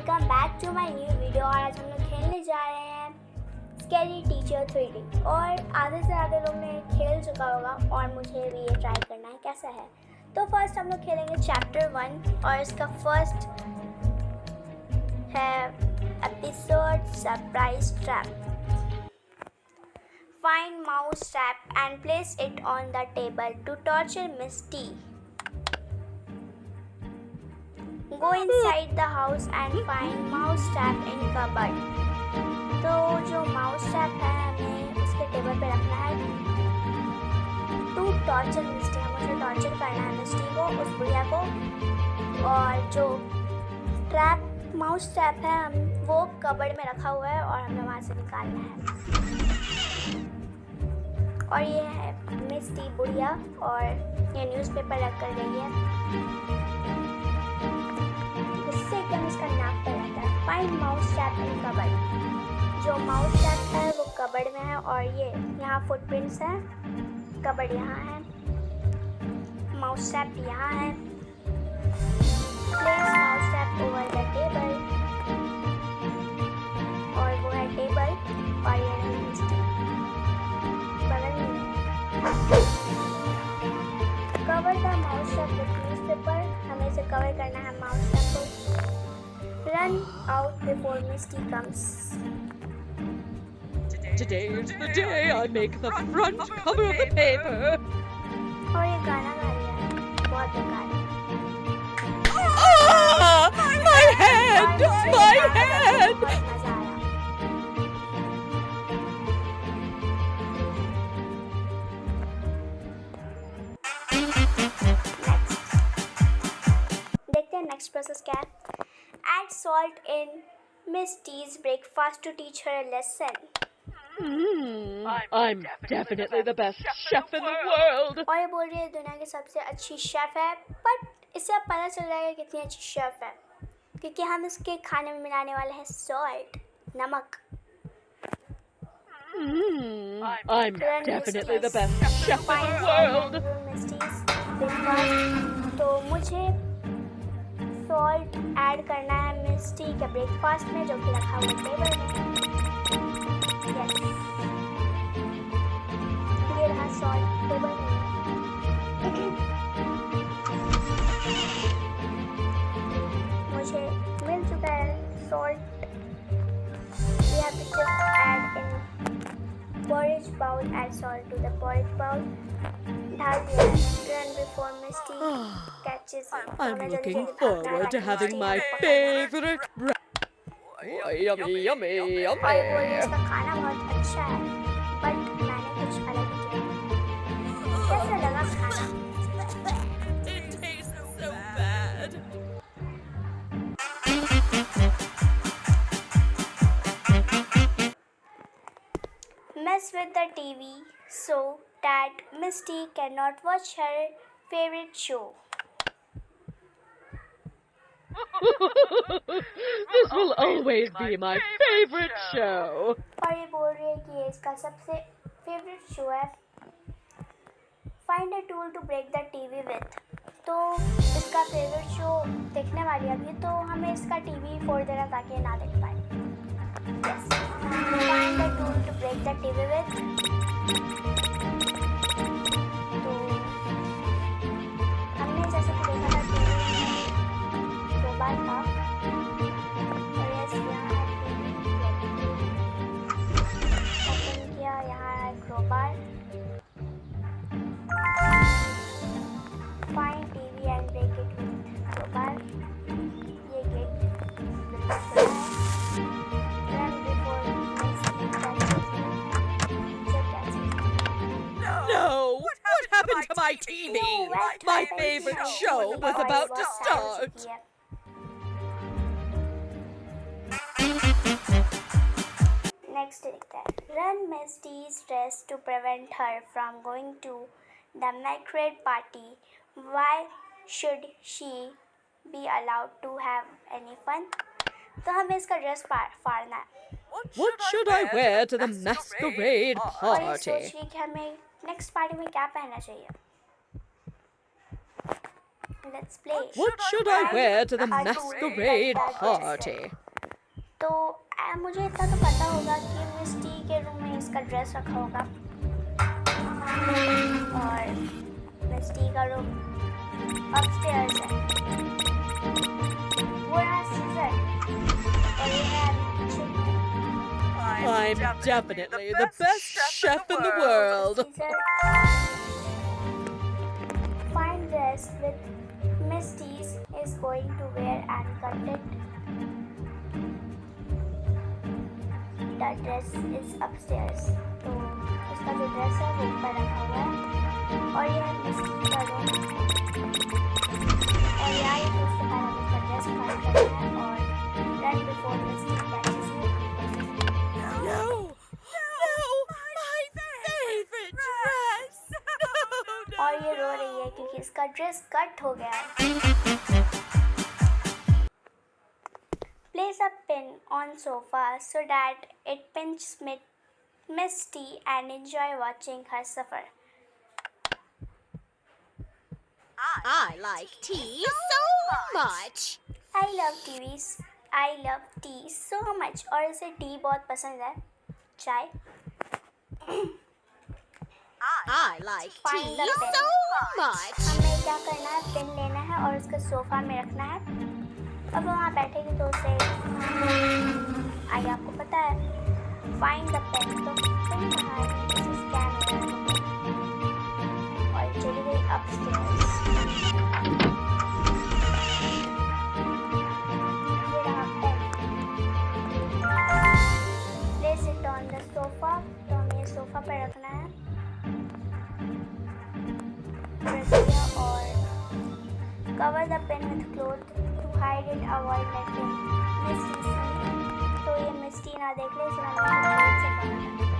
Welcome back to my new video. और आज हम लोग खेलने जा रहे हैं स्कैरी टीचर 3D। और आधे से ज़्यादा लोग ने खेल चुका होगा और मुझे भी ये ट्राई करना है कैसा है। तो फर्स्ट हम लोग खेलेंगे चैप्टर 1 और इसका फर्स्ट है episode surprise trap. Find mouse trap and place it on the table to torture Misty. Go inside the house and find mouse trap in cupboard. तो जो mouse trap है हमें उसके टेबल पे रखना है to torture Misty। हमें उसे torture करना है Misty को, उस बुढ़िया को। और जो trap mouse trap है हम वो कबर्ड में रखा हुआ है और हमें वहाँ से निकालना है। और ये है मिस्टी बुढ़िया और ये न्यूज़पेपर रख कर गई है, इससे एकदम इसका नाक पे रहता है। फाइंड माउस ट्रैप इन कबर्ड। जो माउस ट्रैप है वो कबर्ड में है और ये यहाँ फुटप्रिंट्स हैं। कबर्ड यहाँ है, माउस ट्रैप यहाँ है। Place mouse trap over the table. और वो है टेबल और ये है Misty cover the mouse trap with newspaper. हमें इसे कवर करना है माउस ट्रैप को। Run out before Misty comes. Today is the day I make the front cover of the paper. और ये गाना गा रही है, बहुत बेकार। My head! My head! बहुत मजा आया। देखते हैं नेक्स्ट प्रोसेस क्या है। Add salt in Misty's breakfast to teach her a lesson. I'm definitely the best chef in the world. और ये बोल रही है दुनिया की सबसे अच्छी शेफ है, बट इससे अब पता चल जाएगा कितनी अच्छी शेफ है क्योंकि हम इसके खाने में मिलाने वाले हैं सॉल्ट, नमक। I'm definitely the best chef in the world. तो मुझे सॉल्ट ऐड करना है मिस्टी के ब्रेकफास्ट में जो कि रखा हुआ टेबल में। यस, ये रहा सॉल्ट टेबल में। मुझे मिल चुका है salt. We have to just add in porridge bowl. Add salt to the porridge bowl. डाल दिया। Run before Misty catches it. I'm looking forward to having my favorite yummy, yummy, और ये बोल रही है इसका खाना बहुत अच्छा है, बट मैंने कुछ अलग ही किया। कैसा लगा खाना? It tastes so bad. Mess with the TV so that Misty cannot watch her favorite show. This will always be my favorite show. और ये बोल रही है कि ये इसका सबसे फेवरेट शो है। Find a tool to break the TV with. तो इसका फेवरेट शो देखने वाली है अभी, तो हमें इसका टीवी फोड़ देना ताकि ये ना देख पाए। Yes. Find a tool to break the TV with. तो हमने जैसे कि देखा था टीवी दो बार था और यस यहाँ है टीवी। ओपन किया, यहाँ है crowbar. Find TV and break it with crowbar. ये गेट खुला है। Run before Misty catches you. Check catches. No! What happened to my TV? My favorite show was about to start. Next देखते हैं। Run Misty's dress to prevent her from going to the masquerade party. Why should she be allowed to have any fun? तो हमें इसका dress फाड़ना है। What should I wear to the masquerade और ये party? सोच रही कि हमें नेक्स्ट पार्टी में क्या पहनना चाहिए। Let's play. What should I wear to the I do masquerade like that party? तो मुझे इतना तो पता होगा कि मिस्टी के रूम में इसका ड्रेस रखा होगा और मिस्टी का रूम अपस्टेयर्स है। वो रहा सीजर और ये है kitchen. I'm definitely the best chef in the world. Caesar, fine dress with Misty's is going to wear and cut it. The dress is upstairs. तो इसका जो ड्रेस है वो ऊपर रखा हुआ है और ये है मिस्टी का रूम और यहाँ ये उससे पहले उसका ड्रेस फाइंड करना है और run before Misty catches me. No, my favorite dress. No. और ये रो रही है क्योंकि इसका ड्रेस कट हो गया है। Place a pin on sofa so that it pinches Misty and enjoy watching her suffer. I like tea so much. I love tea so much और इसे टी बहुत पसंद है चाय। I like Find tea the pen. so much. हमें क्या करना है पेन लेना है और उसको सोफा में रखना है। अब वहाँ बैठेगी तो उसे आगे आपको पता है फाइंड द पेन तो पेन कहाँ है इसे स्कैन और चली गई अपस्टेयर्स। ये रहा pen. Place it on the sofa तो हमें ये सोफा पर रखना है। रख दिया और cover the pen with cloth to hide it, avoid letting Misty see. तो ये मिस्टी ना देख ले इसलिए हमने cloth से cover कर दिया।